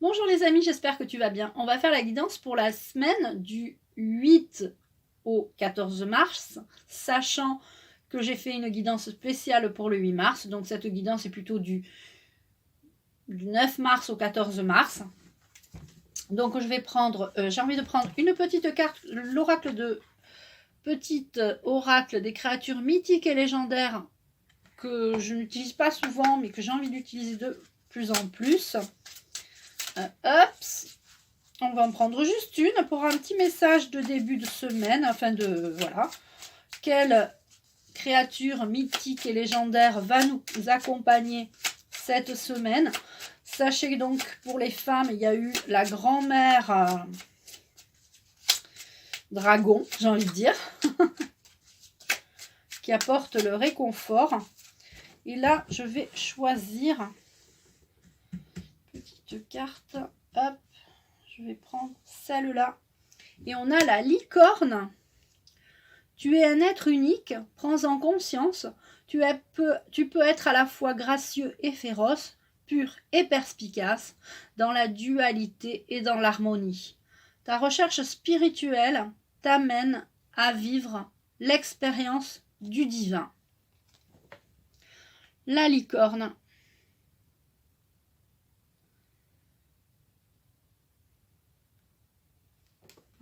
Bonjour les amis, j'espère que tu vas bien. On va faire la guidance pour la semaine du 8 au 14 mars, sachant que j'ai fait une guidance spéciale pour le 8 mars. Donc cette guidance est plutôt du 9 mars au 14 mars. Donc je vais prendre, j'ai envie de prendre une petite carte, l'oracle des créatures mythiques et légendaires que je n'utilise pas souvent mais que j'ai envie d'utiliser de plus en plus. On va en prendre juste une pour un petit message de début de semaine, afin de, voilà, quelle créature mythique et légendaire va nous accompagner cette semaine. Sachez donc, pour les femmes, il y a eu la grand-mère dragon, j'ai envie de dire, qui apporte le réconfort. Et là, je vais choisir petite carte. Hop, je vais prendre celle-là. Et on a la licorne. Tu es un être unique, prends-en conscience. Tu peux être à la fois gracieux et féroce, pur et perspicace, dans la dualité et dans l'harmonie. Ta recherche spirituelle t'amène à vivre l'expérience du divin. La licorne.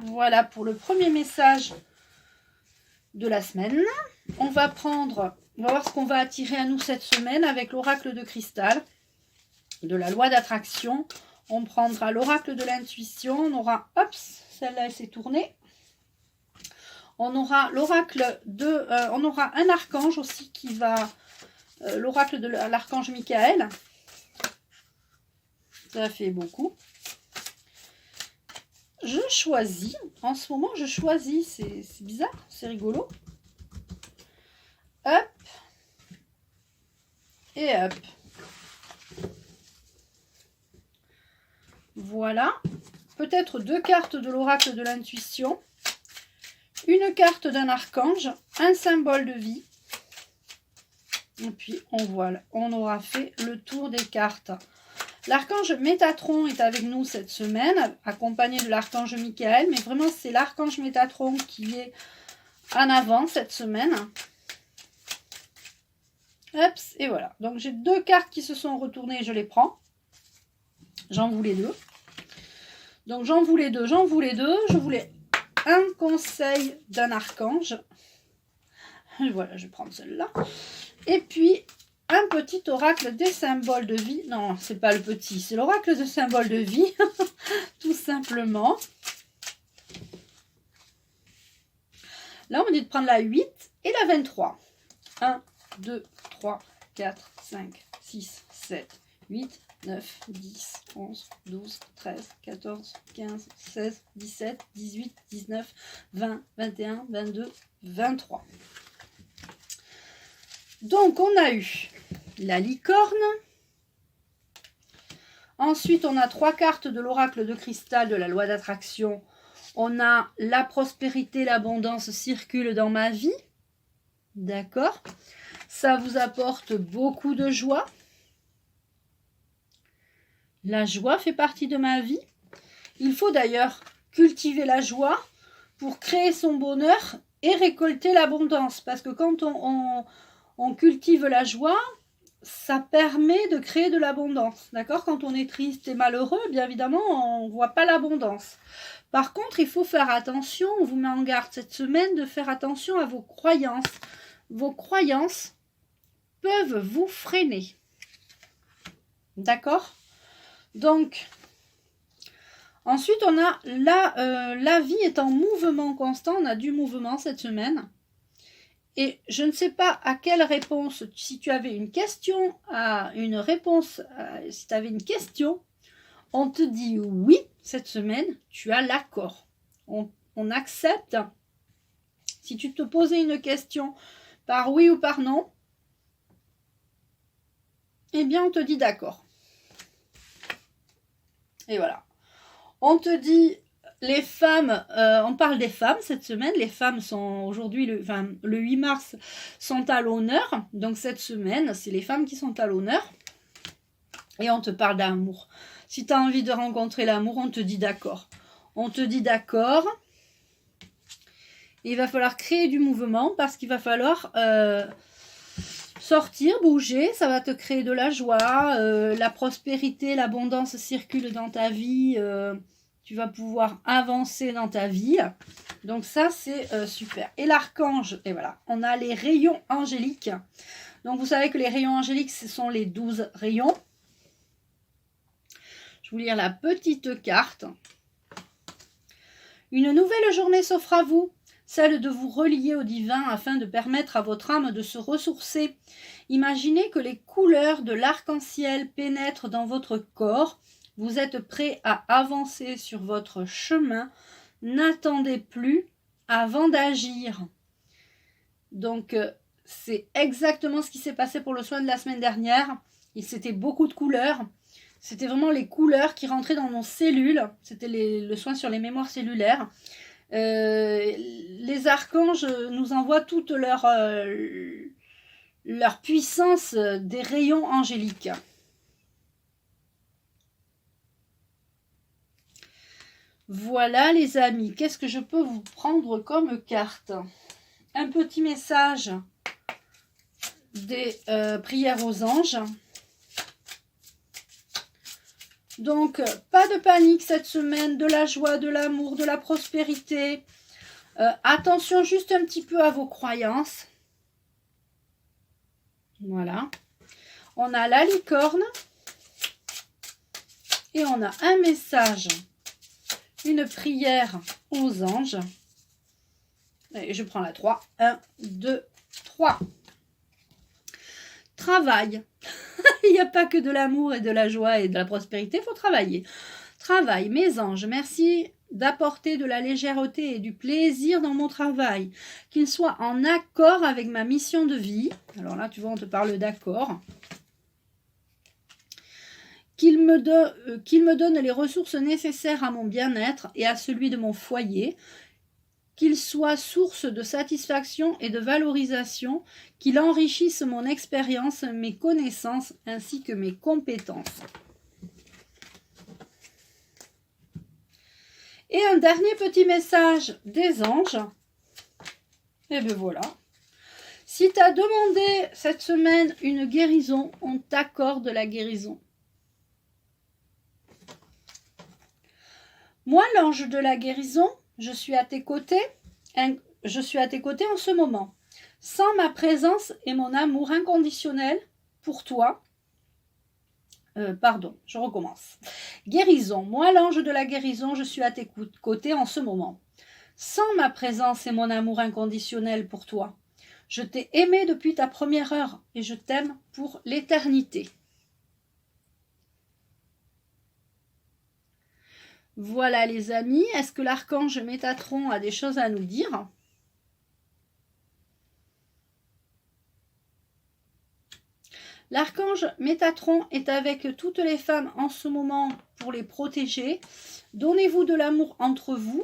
Voilà pour le premier message de la semaine. On va voir ce qu'on va attirer à nous cette semaine avec l'oracle de cristal, de la loi d'attraction. On prendra l'oracle de l'intuition. On aura, hop, celle-là elle s'est tournée. On aura l'oracle on aura un archange aussi qui va, l'oracle de l'archange Michael. Ça fait beaucoup. Je choisis, en ce moment je choisis, c'est bizarre, c'est rigolo. Hop. Et hop. Voilà. Peut-être deux cartes de l'oracle de l'intuition. Une carte d'un archange, un symbole de vie. Et puis on aura fait le tour des cartes. L'archange Métatron est avec nous cette semaine, accompagné de l'archange Michael, mais vraiment c'est l'archange Métatron qui est en avant cette semaine. Hop, et voilà. Donc j'ai deux cartes qui se sont retournées, je les prends. J'en voulais deux. Donc j'en voulais deux. Je voulais un conseil d'un archange. Voilà, je vais prendre celle-là. Et puis un petit oracle des symboles de vie. Non, c'est pas le petit, c'est l'oracle de symboles de vie, tout simplement. Là, on me dit de prendre la 8 et la 23. 1, 2, 3, 4, 5, 6, 7, 8, 9, 10, 11, 12, 13, 14, 15, 16, 17, 18, 19, 20, 21, 22, 23. Donc, on a eu la licorne. Ensuite, on a trois cartes de l'oracle de cristal de la loi d'attraction. On a la prospérité, l'abondance circule dans ma vie. D'accord? Ça vous apporte beaucoup de joie. La joie fait partie de ma vie. Il faut d'ailleurs cultiver la joie pour créer son bonheur et récolter l'abondance. Parce que quand on cultive la joie, ça permet de créer de l'abondance. D'accord? Quand on est triste et malheureux, bien évidemment, on ne voit pas l'abondance. Par contre, il faut faire attention, on vous met en garde cette semaine de faire attention à vos croyances. Vos croyances peuvent vous freiner. D'accord? Donc, ensuite, on a la vie est en mouvement constant. On a du mouvement cette semaine. Et je ne sais pas à quelle réponse, si tu avais une question, si tu avais une question, on te dit oui, cette semaine, tu as l'accord. On accepte. Si tu te posais une question par oui ou par non, eh bien, on te dit d'accord. Et voilà. On te dit... Les femmes, on parle des femmes cette semaine. Les femmes sont aujourd'hui, le 8 mars, sont à l'honneur. Donc cette semaine, c'est les femmes qui sont à l'honneur. Et on te parle d'amour. Si tu as envie de rencontrer l'amour, on te dit d'accord. On te dit d'accord. Il va falloir créer du mouvement parce qu'il va falloir sortir, bouger. Ça va te créer de la joie, la prospérité, l'abondance circule dans ta vie. Tu vas pouvoir avancer dans ta vie. Donc ça, c'est super. Et l'archange, et voilà, on a les rayons angéliques. Donc vous savez que les rayons angéliques, ce sont les 12 rayons. Je vais vous lire la petite carte. Une nouvelle journée s'offre à vous, celle de vous relier au divin afin de permettre à votre âme de se ressourcer. Imaginez que les couleurs de l'arc-en-ciel pénètrent dans votre corps. Vous êtes prêt à avancer sur votre chemin. N'attendez plus avant d'agir. Donc, c'est exactement ce qui s'est passé pour le soin de la semaine dernière. C'était beaucoup de couleurs. C'était vraiment les couleurs qui rentraient dans nos cellules. C'était le soin sur les mémoires cellulaires. Les archanges nous envoient toute leur puissance des rayons angéliques. Voilà les amis, qu'est-ce que je peux vous prendre comme carte? Un petit message des prières aux anges. Donc, pas de panique cette semaine, de la joie, de l'amour, de la prospérité. Attention juste un petit peu à vos croyances. Voilà. On a la licorne. Et on a un message, une prière aux anges. Et je prends la 3. 1, 2, 3. Travail. Il n'y a pas que de l'amour et de la joie et de la prospérité, il faut travailler. Travail, mes anges, merci d'apporter de la légèreté et du plaisir dans mon travail, qu'il soit en accord avec ma mission de vie. Alors là, tu vois, on te parle d'accord. Qu'il me donne les ressources nécessaires à mon bien-être et à celui de mon foyer, qu'il soit source de satisfaction et de valorisation, qu'il enrichisse mon expérience, mes connaissances ainsi que mes compétences. Et un dernier petit message des anges. Et bien voilà. Si tu as demandé cette semaine une guérison, on t'accorde la guérison. Moi, l'ange de la guérison, je suis à tes côtés. Je suis à tes côtés en ce moment. Sans ma présence et mon amour inconditionnel pour toi. Pardon, je recommence. Guérison. Moi, l'ange de la guérison, je suis à tes côtés en ce moment. Sans ma présence et mon amour inconditionnel pour toi. Je t'ai aimé depuis ta première heure et je t'aime pour l'éternité. Voilà les amis, est-ce que l'archange Métatron a des choses à nous dire? L'archange Métatron est avec toutes les femmes en ce moment pour les protéger. Donnez-vous de l'amour entre vous.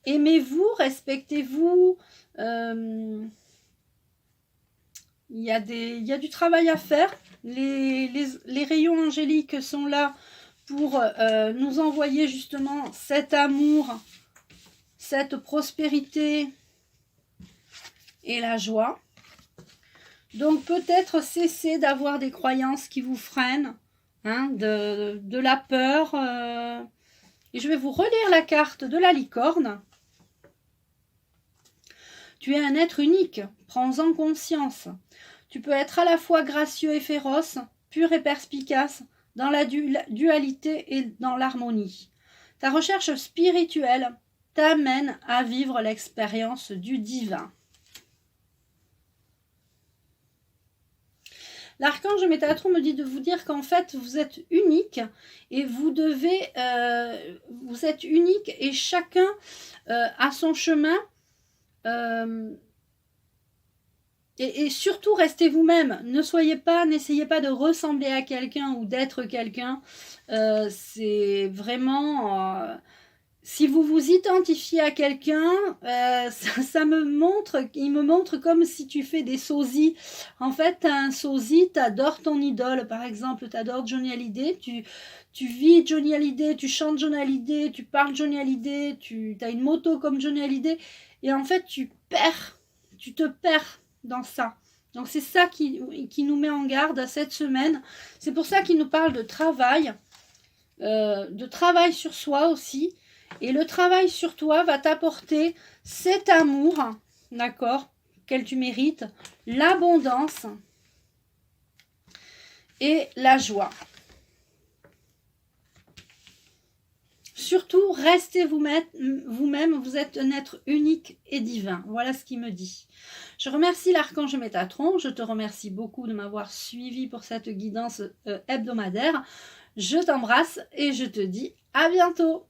Aimez-vous, respectez-vous. Il y a du travail à faire. Les rayons angéliques sont là pour nous envoyer justement cet amour, cette prospérité et la joie. Donc peut-être cesser d'avoir des croyances qui vous freinent, hein, de la peur. Et je vais vous relire la carte de la licorne. Tu es un être unique, prends-en conscience. Tu peux être à la fois gracieux et féroce, pur et perspicace, dans la dualité et dans l'harmonie. Ta recherche spirituelle t'amène à vivre l'expérience du divin. L'archange Métatron me dit de vous dire qu'en fait, vous êtes unique et vous êtes unique et chacun a son chemin. Et surtout, restez vous-même. N'essayez pas de ressembler à quelqu'un ou d'être quelqu'un. C'est vraiment... si vous vous identifiez à quelqu'un, ça me montre, il me montre comme si tu fais des sosies. En fait, tu as un sosie, tu adores ton idole, par exemple, tu adores Johnny Hallyday, tu vis Johnny Hallyday, tu chantes Johnny Hallyday, tu parles Johnny Hallyday, tu as une moto comme Johnny Hallyday, et en fait, tu te perds dans ça. Donc c'est ça qui nous met en garde cette semaine. C'est pour ça qu'il nous parle de travail sur soi aussi. Et le travail sur toi va t'apporter cet amour, d'accord, qu'elle tu mérites, l'abondance et la joie. Surtout, restez vous-même, vous êtes un être unique et divin. Voilà ce qu'il me dit. Je remercie l'archange Métatron, je te remercie beaucoup de m'avoir suivi pour cette guidance hebdomadaire. Je t'embrasse et je te dis à bientôt.